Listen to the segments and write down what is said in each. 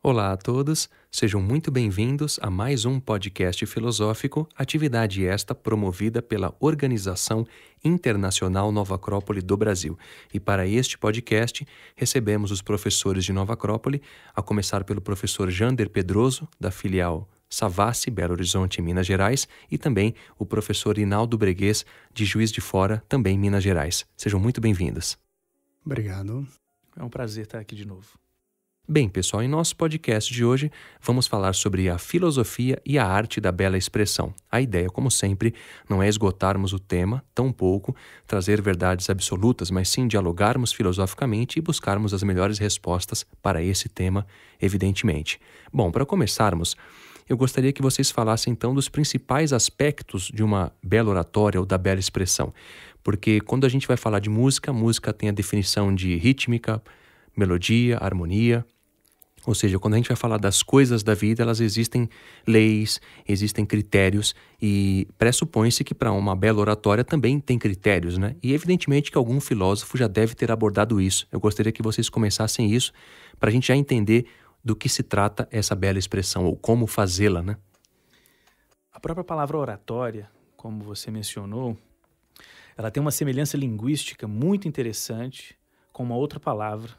Olá a todos, sejam muito bem-vindos a mais um podcast filosófico, atividade esta promovida pela Organização Internacional Nova Acrópole do Brasil. E para este podcast, recebemos os professores de Nova Acrópole, a começar pelo professor Jander Pedroso, da filial Savassi, Belo Horizonte, Minas Gerais, e também o professor Inaldo Breguês, de Juiz de Fora, também Minas Gerais. Sejam muito bem-vindos. Obrigado. É um prazer estar aqui de novo. Bem, pessoal, em nosso podcast de hoje vamos falar sobre a filosofia e a arte da bela expressão. A ideia, como sempre, não é esgotarmos o tema, tampouco trazer verdades absolutas, mas sim dialogarmos filosoficamente e buscarmos as melhores respostas para esse tema, evidentemente. Bom, para começarmos, eu gostaria que vocês falassem então dos principais aspectos de uma bela oratória ou da bela expressão. Porque quando a gente vai falar de música, a música tem a definição de rítmica, melodia, harmonia. Ou seja, quando a gente vai falar das coisas da vida, elas existem leis, existem critérios e pressupõe-se que para uma bela oratória também tem critérios, né? E evidentemente que algum filósofo já deve ter abordado isso. Eu gostaria que vocês começassem isso para a gente já entender do que se trata essa bela expressão ou como fazê-la, né? A própria palavra oratória, como você mencionou, ela tem uma semelhança linguística muito interessante com uma outra palavra,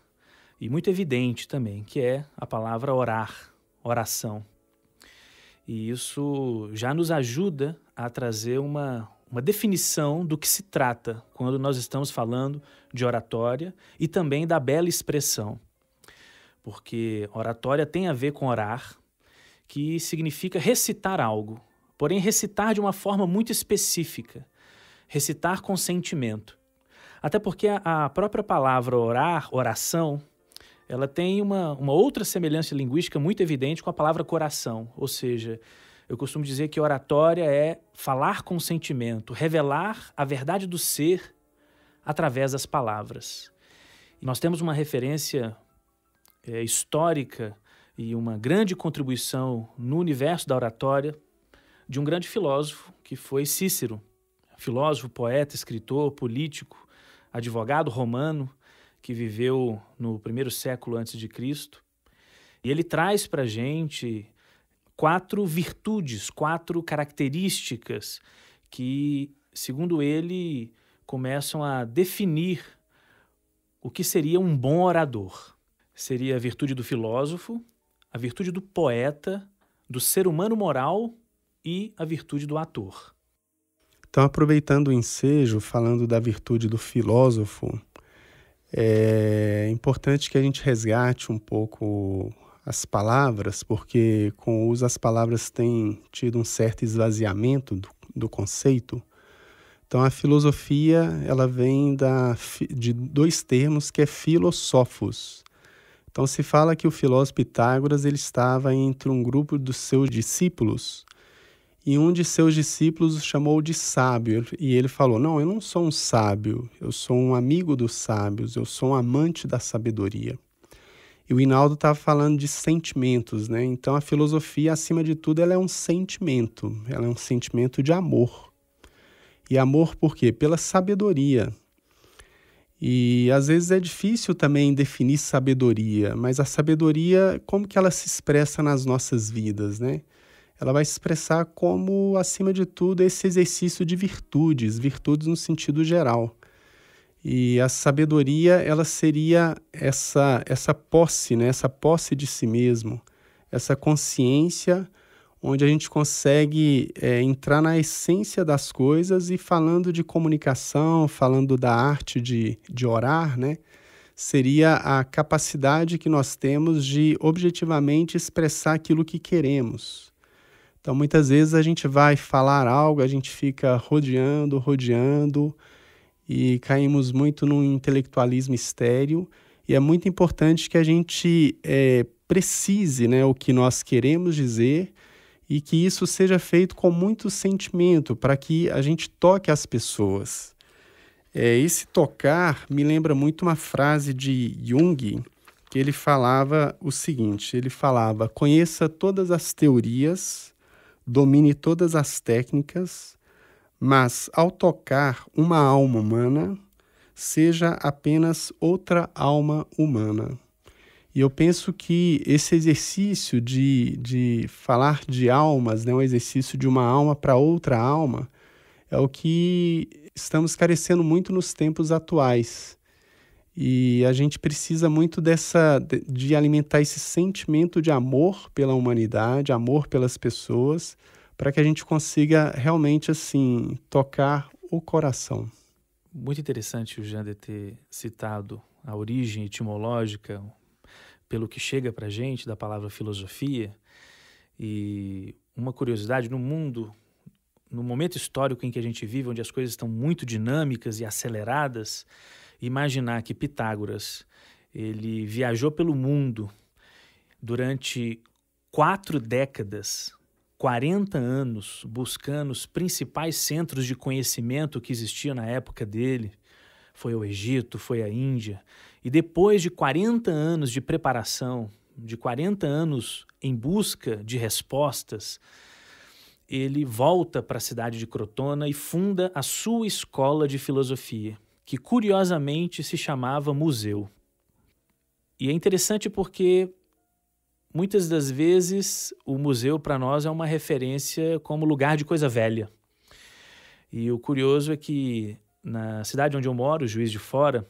e muito evidente também, que é a palavra orar, oração. E isso já nos ajuda a trazer uma definição do que se trata quando nós estamos falando de oratória e também da bela expressão. Porque oratória tem a ver com orar, que significa recitar algo, porém recitar de uma forma muito específica, recitar com sentimento. Até porque a própria palavra orar, oração, ela tem uma outra semelhança linguística muito evidente com a palavra coração. Ou seja, eu costumo dizer que oratória é falar com sentimento, revelar a verdade do ser através das palavras. E nós temos uma referência histórica e uma grande contribuição no universo da oratória de um grande filósofo que foi Cícero. Filósofo, poeta, escritor, político, advogado romano, que viveu no primeiro século antes de Cristo. E ele traz para a gente 4 virtudes, 4 características que, segundo ele, começam a definir o que seria um bom orador. Seria a virtude do filósofo, a virtude do poeta, do ser humano moral e a virtude do ator. Então, aproveitando o ensejo, falando da virtude do filósofo, é importante que a gente resgate um pouco as palavras, porque com o uso as palavras têm tido um certo esvaziamento do conceito. Então, a filosofia ela vem de 2 termos, que é filosófos. Então, se fala que o filósofo Pitágoras ele estava entre um grupo dos seus discípulos, e um de seus discípulos o chamou de sábio, e ele falou, não, eu não sou um sábio, eu sou um amigo dos sábios, eu sou um amante da sabedoria. E o Inaldo estava falando de sentimentos, né? Então a filosofia, acima de tudo, ela é um sentimento de amor. E amor por quê? Pela sabedoria. E às vezes é difícil também definir sabedoria, mas a sabedoria, como que ela se expressa nas nossas vidas, né? Ela vai se expressar como, acima de tudo, esse exercício de virtudes no sentido geral. E a sabedoria, ela seria essa posse, né? Essa posse de si mesmo, essa consciência onde a gente consegue entrar na essência das coisas e falando de comunicação, falando da arte de orar, né? Seria a capacidade que nós temos de objetivamente expressar aquilo que queremos. Então, muitas vezes a gente vai falar algo, a gente fica rodeando e caímos muito num intelectualismo estéril. E é muito importante que a gente precise, né, o que nós queremos dizer e que isso seja feito com muito sentimento para que a gente toque as pessoas. Esse tocar me lembra muito uma frase de Jung, que ele falava o seguinte, ele falava, conheça todas as teorias, domine todas as técnicas, mas ao tocar uma alma humana, seja apenas outra alma humana. E eu penso que esse exercício de falar de almas, né, um exercício de uma alma para outra alma, é o que estamos carecendo muito nos tempos atuais. E a gente precisa muito de alimentar esse sentimento de amor pela humanidade, amor pelas pessoas, para que a gente consiga realmente, assim, tocar o coração. Muito interessante o Jander ter citado a origem etimológica pelo que chega para a gente da palavra filosofia. E uma curiosidade, no momento histórico em que a gente vive, onde as coisas estão muito dinâmicas e aceleradas, imaginar que Pitágoras ele viajou pelo mundo durante 4 décadas, 40 anos, buscando os principais centros de conhecimento que existiam na época dele. Foi ao Egito, foi à Índia. E depois de 40 anos de preparação, de 40 anos em busca de respostas, ele volta para a cidade de Crotona e funda a sua escola de filosofia, que curiosamente se chamava Museu. E é interessante porque muitas das vezes o museu para nós é uma referência como lugar de coisa velha. E o curioso é que na cidade onde eu moro, Juiz de Fora,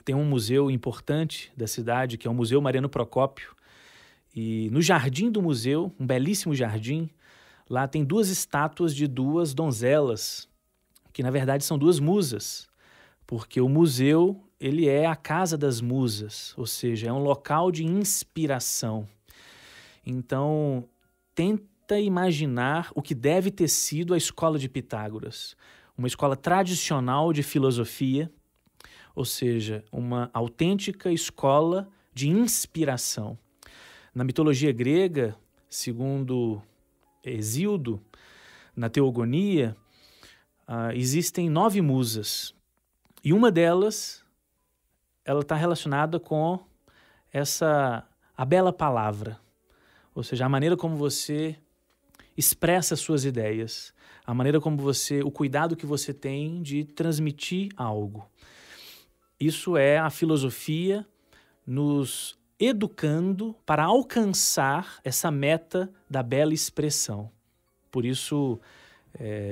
tem um museu importante da cidade, que é o Museu Mariano Procópio. E no jardim do museu, um belíssimo jardim, lá tem 2 estátuas de 2 donzelas, que na verdade são 2 musas, porque o museu ele é a casa das musas, ou seja, é um local de inspiração. Então, tenta imaginar o que deve ter sido a escola de Pitágoras. Uma escola tradicional de filosofia, ou seja, uma autêntica escola de inspiração. Na mitologia grega, segundo Hesíodo, na Teogonia, existem 9 musas. E uma delas, ela está relacionada com a bela palavra. Ou seja, a maneira como você expressa suas ideias, a maneira como o cuidado que você tem de transmitir algo. Isso é a filosofia nos educando para alcançar essa meta da bela expressão. Por isso,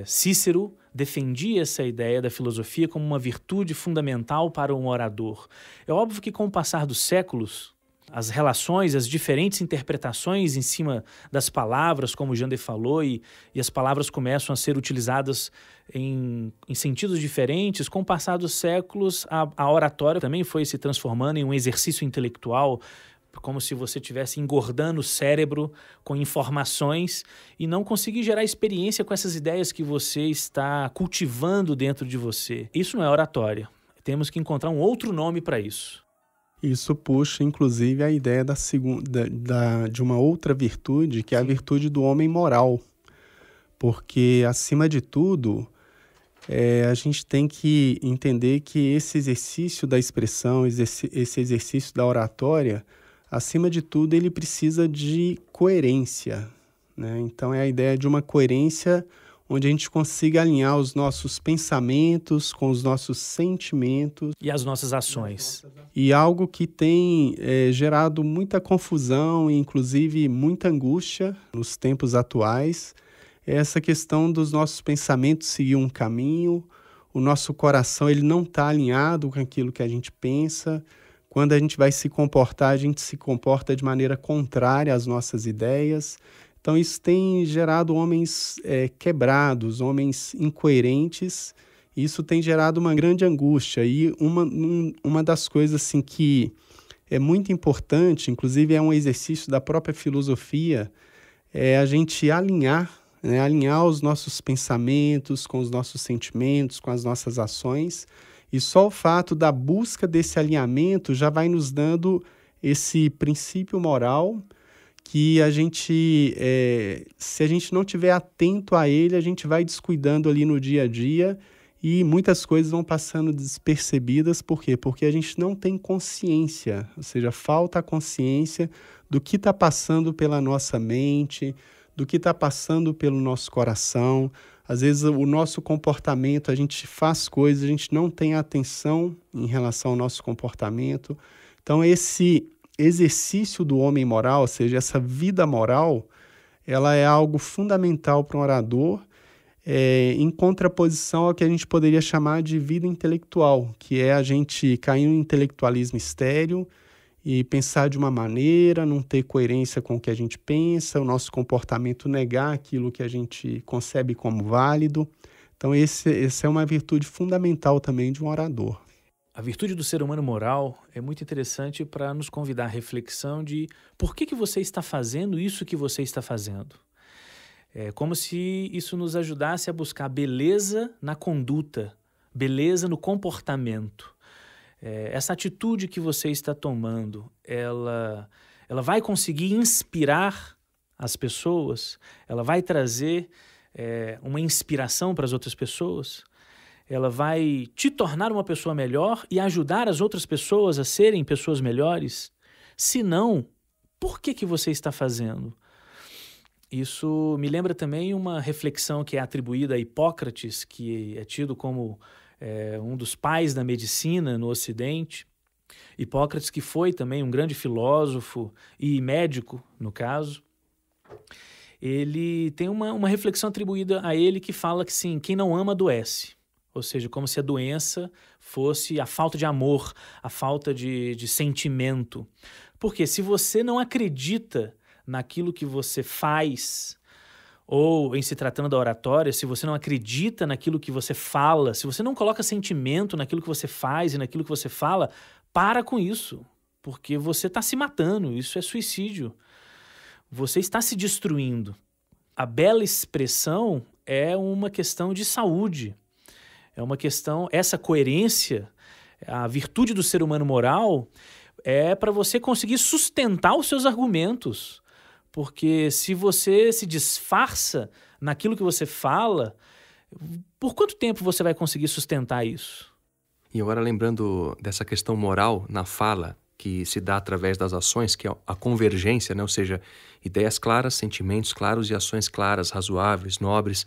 Cícero defendia essa ideia da filosofia como uma virtude fundamental para um orador. É óbvio que com o passar dos séculos, as relações, as diferentes interpretações em cima das palavras, como o Jander falou, e as palavras começam a ser utilizadas em sentidos diferentes. Com o passar dos séculos, a oratória também foi se transformando em um exercício intelectual, como se você estivesse engordando o cérebro com informações e não conseguir gerar experiência com essas ideias que você está cultivando dentro de você. Isso não é oratória. Temos que encontrar um outro nome para isso. Isso puxa, inclusive, a ideia de uma outra virtude, que é a virtude do homem moral. Porque, acima de tudo, a gente tem que entender que esse exercício da expressão, esse exercício da oratória, acima de tudo, ele precisa de coerência, né? Então, é a ideia de uma coerência onde a gente consiga alinhar os nossos pensamentos com os nossos sentimentos. E as nossas ações. E algo que tem gerado muita confusão e, inclusive, muita angústia nos tempos atuais é essa questão dos nossos pensamentos seguir um caminho, o nosso coração ele não está alinhado com aquilo que a gente pensa. Quando a gente vai se comportar, a gente se comporta de maneira contrária às nossas ideias. Então, isso tem gerado homens quebrados, homens incoerentes. Isso tem gerado uma grande angústia. E uma das coisas assim, que é muito importante, inclusive é um exercício da própria filosofia, é a gente alinhar os nossos pensamentos com os nossos sentimentos, com as nossas ações. E só o fato da busca desse alinhamento já vai nos dando esse princípio moral que a gente, se a gente não estiver atento a ele, a gente vai descuidando ali no dia a dia e muitas coisas vão passando despercebidas. Por quê? Porque a gente não tem consciência, ou seja, falta a consciência do que está passando pela nossa mente, do que está passando pelo nosso coração. Às vezes o nosso comportamento, a gente faz coisas, a gente não tem atenção em relação ao nosso comportamento. Então esse exercício do homem moral, ou seja, essa vida moral, ela é algo fundamental para um orador, em contraposição ao que a gente poderia chamar de vida intelectual, que é a gente cair no intelectualismo estéril e pensar de uma maneira, não ter coerência com o que a gente pensa, o nosso comportamento negar aquilo que a gente concebe como válido. Então, essa é uma virtude fundamental também de um orador. A virtude do ser humano moral é muito interessante para nos convidar à reflexão de por que você está fazendo isso que você está fazendo. É como se isso nos ajudasse a buscar beleza na conduta, beleza no comportamento. Essa atitude que você está tomando, ela vai conseguir inspirar as pessoas? Ela vai trazer uma inspiração para as outras pessoas? Ela vai te tornar uma pessoa melhor e ajudar as outras pessoas a serem pessoas melhores? Se não, por que você está fazendo? Isso me lembra também uma reflexão que é atribuída a Hipócrates, que é tido como um dos pais da medicina no Ocidente. Hipócrates, que foi também um grande filósofo e médico, no caso. Ele tem uma reflexão atribuída a ele que fala que, sim, quem não ama adoece. Ou seja, como se a doença fosse a falta de amor, a falta de sentimento. Porque se você não acredita naquilo que você faz, ou em se tratando da oratória, se você não acredita naquilo que você fala, se você não coloca sentimento naquilo que você faz e naquilo que você fala, para com isso, porque você está se matando, isso é suicídio. Você está se destruindo. A bela expressão é uma questão de saúde. É uma questão, essa coerência, a virtude do ser humano moral é para você conseguir sustentar os seus argumentos. Porque se você se disfarça naquilo que você fala, por quanto tempo você vai conseguir sustentar isso? E agora lembrando dessa questão moral na fala, que se dá através das ações, que é a convergência, né? Ou seja, ideias claras, sentimentos claros e ações claras, razoáveis, nobres.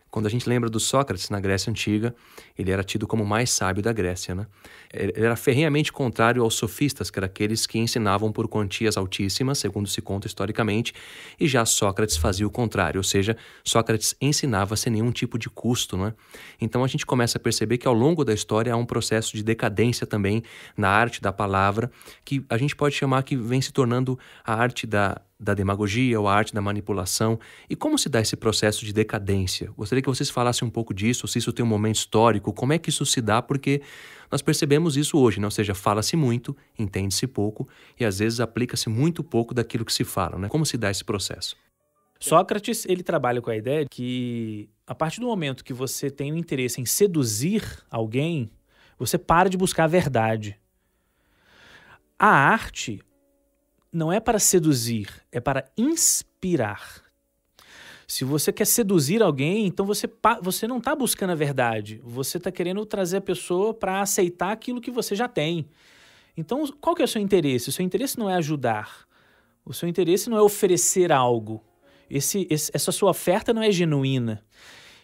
Quando a gente lembra do Sócrates na Grécia Antiga, ele era tido como o mais sábio da Grécia, né? Ele era ferrenhamente contrário aos sofistas, que eram aqueles que ensinavam por quantias altíssimas, segundo se conta historicamente, e já Sócrates fazia o contrário, ou seja, Sócrates ensinava sem nenhum tipo de custo, né? Então a gente começa a perceber que ao longo da história há um processo de decadência também na arte da palavra, que a gente pode chamar que vem se tornando a arte da demagogia ou a arte da manipulação. E como se dá esse processo de decadência? Gostaria que vocês falassem um pouco disso, se isso tem um momento histórico, como é que isso se dá, porque nós percebemos isso hoje, né? Ou seja, fala-se muito, entende-se pouco e às vezes aplica-se muito pouco daquilo que se fala, né? Como se dá esse processo? Sócrates, ele trabalha com a ideia de que a partir do momento que você tem o interesse em seduzir alguém, você para de buscar a verdade. A arte não é para seduzir, é para inspirar. Se você quer seduzir alguém, então você não está buscando a verdade. Você está querendo trazer a pessoa para aceitar aquilo que você já tem. Então, qual que é o seu interesse? O seu interesse não é ajudar. O seu interesse não é oferecer algo. Essa sua oferta não é genuína.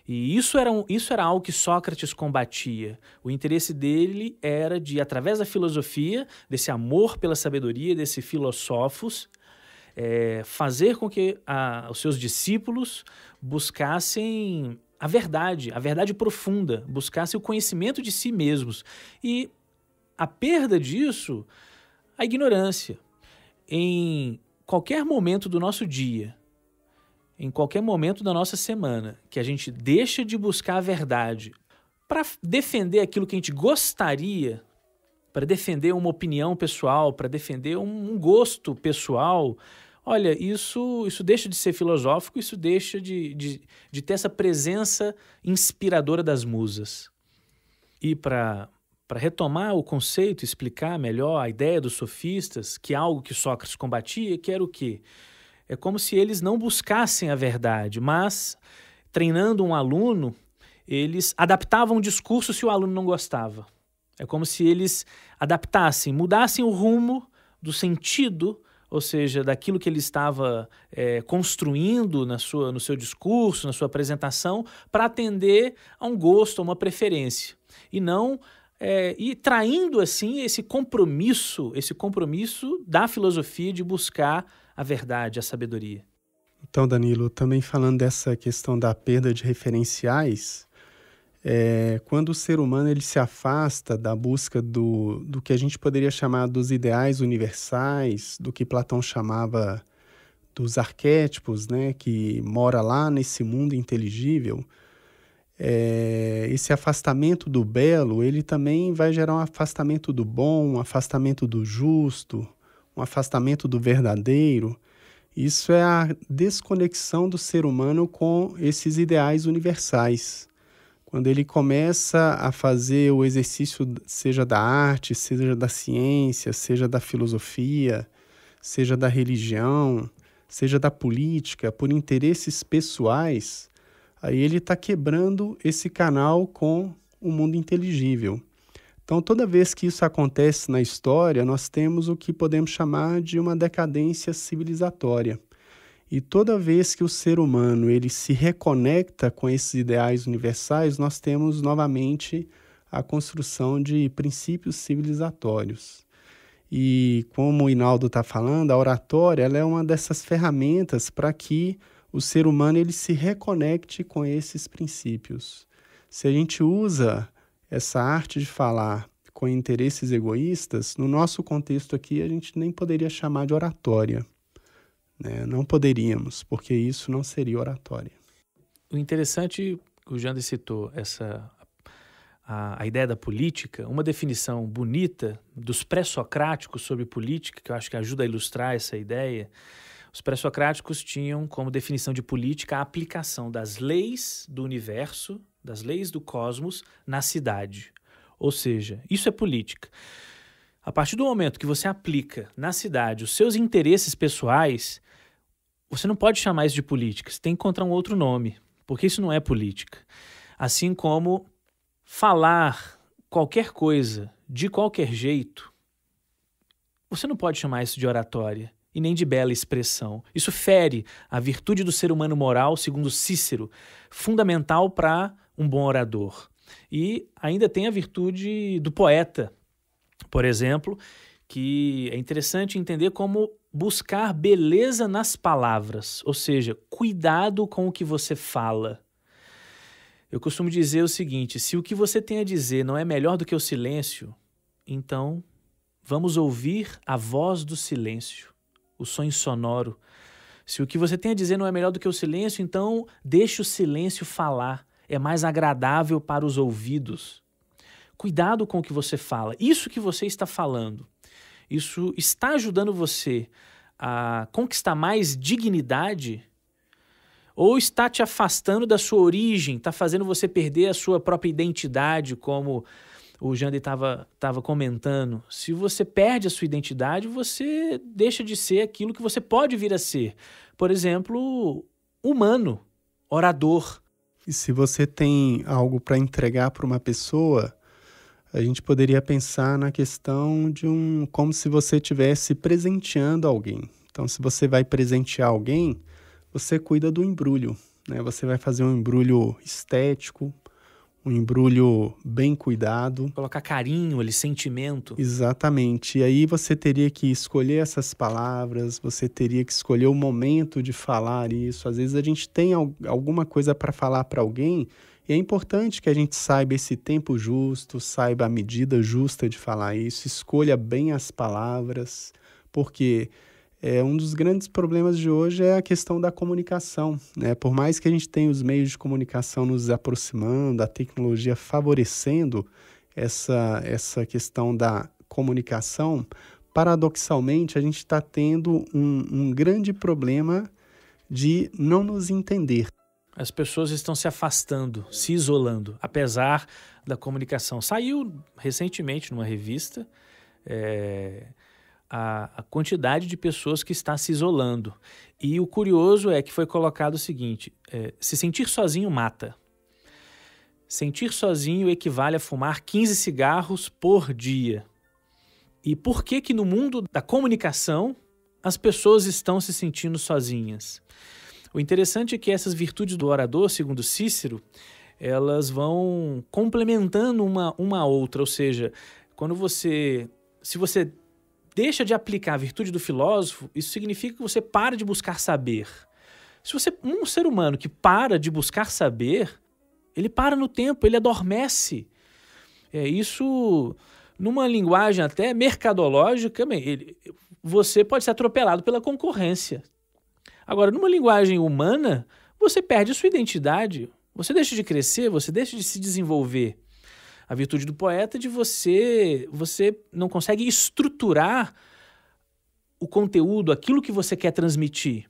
E isso era algo que Sócrates combatia. O interesse dele era de, através da filosofia, desse amor pela sabedoria, desse filosofos, fazer com que os seus discípulos buscassem a verdade profunda, buscassem o conhecimento de si mesmos. E a perda disso, a ignorância. Em qualquer momento do nosso dia, em qualquer momento da nossa semana, que a gente deixa de buscar a verdade para defender aquilo que a gente gostaria, para defender uma opinião pessoal, para defender um gosto pessoal, olha, isso deixa de ser filosófico, isso deixa de ter essa presença inspiradora das musas. E para retomar o conceito, explicar melhor a ideia dos sofistas, que é algo que Sócrates combatia, que era o quê? É como se eles não buscassem a verdade, mas, treinando um aluno, eles adaptavam o discurso se o aluno não gostava. É como se eles adaptassem, mudassem o rumo do sentido, ou seja, daquilo que ele estava construindo no seu discurso, na sua apresentação, para atender a um gosto, a uma preferência. E não e traindo assim esse compromisso da filosofia de buscar a verdade, a sabedoria. Então, Danilo, também falando dessa questão da perda de referenciais, quando o ser humano ele se afasta da busca do que a gente poderia chamar dos ideais universais, do que Platão chamava dos arquétipos, né, que mora lá nesse mundo inteligível, esse afastamento do belo, ele também vai gerar um afastamento do bom, um afastamento do justo, um afastamento do verdadeiro. Isso é a desconexão do ser humano com esses ideais universais. Quando ele começa a fazer o exercício, seja da arte, seja da ciência, seja da filosofia, seja da religião, seja da política, por interesses pessoais, aí ele está quebrando esse canal com o mundo inteligível. Então, toda vez que isso acontece na história, nós temos o que podemos chamar de uma decadência civilizatória. E toda vez que o ser humano ele se reconecta com esses ideais universais, nós temos novamente a construção de princípios civilizatórios. E como o Hinaldo está falando, a oratória ela é uma dessas ferramentas para que o ser humano ele se reconecte com esses princípios. Se a gente usa essa arte de falar com interesses egoístas, no nosso contexto aqui a gente nem poderia chamar de oratória. Não poderíamos, porque isso não seria oratória. O interessante, o Jander citou a ideia da política, uma definição bonita dos pré-socráticos sobre política, que eu acho que ajuda a ilustrar essa ideia. Os pré-socráticos tinham como definição de política a aplicação das leis do universo, das leis do cosmos, na cidade. Ou seja, isso é política. A partir do momento que você aplica na cidade os seus interesses pessoais, você não pode chamar isso de política, você tem que encontrar um outro nome, porque isso não é política. Assim como falar qualquer coisa de qualquer jeito, você não pode chamar isso de oratória e nem de bela expressão. Isso fere a virtude do ser humano moral, segundo Cícero, fundamental para um bom orador. E ainda tem a virtude do poeta, por exemplo, que é interessante entender como buscar beleza nas palavras, ou seja, cuidado com o que você fala. Eu costumo dizer o seguinte: se o que você tem a dizer não é melhor do que o silêncio, então vamos ouvir a voz do silêncio, o sonho sonoro. Se o que você tem a dizer não é melhor do que o silêncio, então deixe o silêncio falar, é mais agradável para os ouvidos. Cuidado com o que você fala. Isso que você está falando, isso está ajudando você a conquistar mais dignidade ou está te afastando da sua origem, está fazendo você perder a sua própria identidade, como o Jander estava comentando? Se você perde a sua identidade, você deixa de ser aquilo que você pode vir a ser. Por exemplo, humano, orador. E se você tem algo para entregar para uma pessoa, a gente poderia pensar na questão de como se você estivesse presenteando alguém. Então, se você vai presentear alguém, você cuida do embrulho, né? Você vai fazer um embrulho estético, um embrulho bem cuidado. Colocar carinho ali, sentimento. Exatamente. E aí você teria que escolher essas palavras, você teria que escolher o momento de falar isso. Às vezes a gente tem alguma coisa para falar para alguém e é importante que a gente saiba esse tempo justo, saiba a medida justa de falar isso, escolha bem as palavras, porque um dos grandes problemas de hoje é a questão da comunicação, né? Por mais que a gente tenha os meios de comunicação nos aproximando, a tecnologia favorecendo essa questão da comunicação, paradoxalmente a gente está tendo um grande problema de não nos entender. As pessoas estão se afastando, se isolando, apesar da comunicação. Saiu recentemente numa revista a quantidade de pessoas que está se isolando. E o curioso é que foi colocado o seguinte: se sentir sozinho mata. Sentir sozinho equivale a fumar 15 cigarros por dia. E por que no mundo da comunicação as pessoas estão se sentindo sozinhas? O interessante é que essas virtudes do orador, segundo Cícero, elas vão complementando uma a outra, ou seja, se você deixa de aplicar a virtude do filósofo, isso significa que você para de buscar saber. Se um ser humano que para de buscar saber, ele para no tempo, ele adormece. Isso, numa linguagem até mercadológica, você pode ser atropelado pela concorrência. Agora, numa linguagem humana, você perde sua identidade, você deixa de crescer, você deixa de se desenvolver. A virtude do poeta é de você não consegue estruturar o conteúdo, aquilo que você quer transmitir.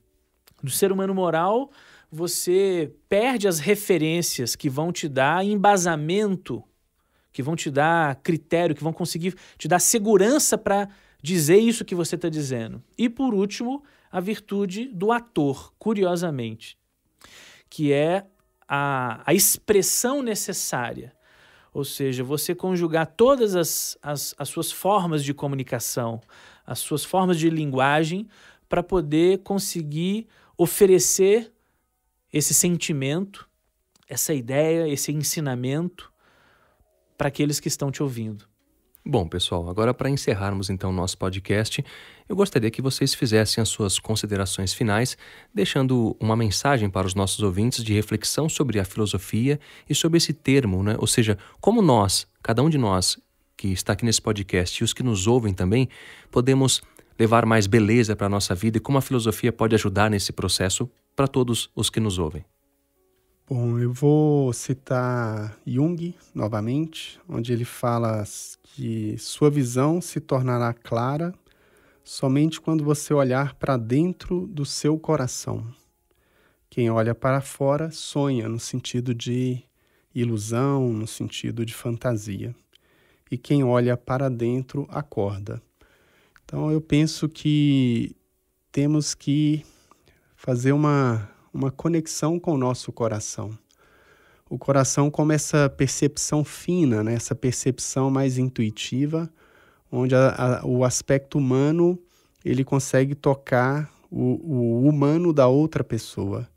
Do ser humano moral, você perde as referências que vão te dar embasamento, que vão te dar critério, que vão conseguir te dar segurança para dizer isso que você está dizendo. E, por último, a virtude do ator, curiosamente, que é a expressão necessária. Ou seja, você conjugar todas as suas formas de comunicação, as suas formas de linguagem, para poder conseguir oferecer esse sentimento, essa ideia, esse ensinamento para aqueles que estão te ouvindo. Bom, pessoal, agora para encerrarmos então o nosso podcast, eu gostaria que vocês fizessem as suas considerações finais, deixando uma mensagem para os nossos ouvintes de reflexão sobre a filosofia e sobre esse termo, né? Ou seja, como nós, cada um de nós que está aqui nesse podcast e os que nos ouvem também, podemos levar mais beleza para a nossa vida e como a filosofia pode ajudar nesse processo para todos os que nos ouvem. Bom, eu vou citar Jung novamente, onde ele fala que sua visão se tornará clara somente quando você olhar para dentro do seu coração. Quem olha para fora sonha no sentido de ilusão, no sentido de fantasia. E quem olha para dentro acorda. Então eu penso que temos que fazer uma conexão com o nosso coração. O coração como essa percepção fina, né? Essa percepção mais intuitiva, onde o aspecto humano ele consegue tocar o humano da outra pessoa.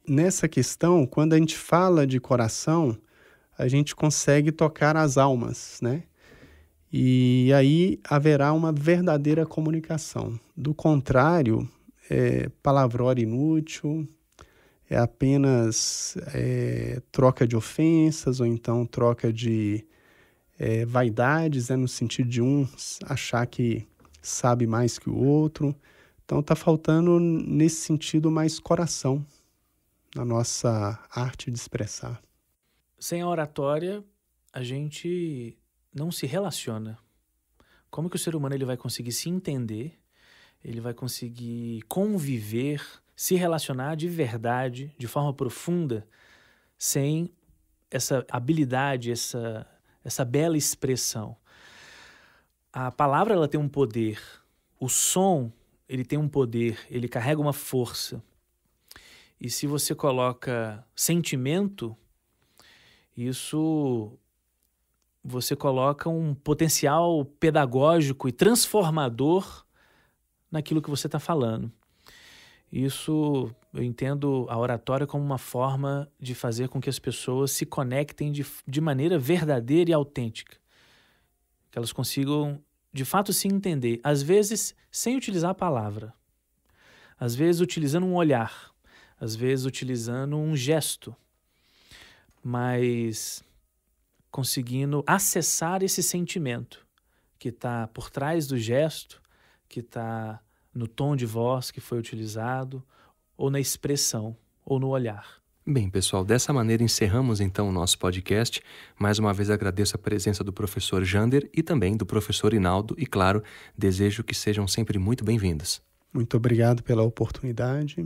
Nessa questão, quando a gente fala de coração, a gente consegue tocar as almas, né? E aí haverá uma verdadeira comunicação. Do contrário, palavrora inútil, é apenas troca de ofensas ou então troca de vaidades, no sentido de um achar que sabe mais que o outro. Então está faltando nesse sentido mais coração na nossa arte de expressar. Sem a oratória, a gente não se relaciona. Como que o ser humano ele vai conseguir se entender, ele vai conseguir conviver, se relacionar de verdade, de forma profunda, sem essa habilidade, essa bela expressão? A palavra ela tem um poder, o som ele tem um poder, ele carrega uma força. E se você coloca sentimento, isso você coloca um potencial pedagógico e transformador naquilo que você está falando. Isso, eu entendo a oratória como uma forma de fazer com que as pessoas se conectem de maneira verdadeira e autêntica. Que elas consigam, de fato, se entender. Às vezes, sem utilizar a palavra. Às vezes, utilizando um olhar. Às vezes, utilizando um gesto. Mas conseguindo acessar esse sentimento que está por trás do gesto, que está no tom de voz que foi utilizado, ou na expressão, ou no olhar. Bem, pessoal, dessa maneira encerramos então o nosso podcast. Mais uma vez agradeço a presença do professor Jander e também do professor Inaldo e, claro, desejo que sejam sempre muito bem-vindos. Muito obrigado pela oportunidade.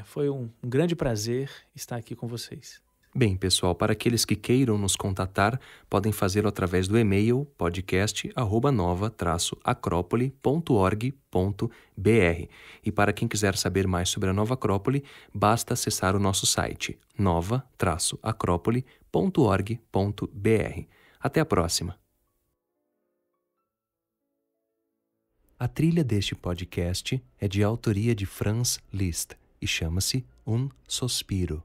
Foi um grande prazer estar aqui com vocês. Bem, pessoal, para aqueles que queiram nos contatar, podem fazê-lo através do e-mail podcast@nova-acropole.org.br. E para quem quiser saber mais sobre a Nova Acrópole, basta acessar o nosso site nova-acropole.org.br. Até a próxima! A trilha deste podcast é de autoria de Franz Liszt e chama-se Un Sospiro.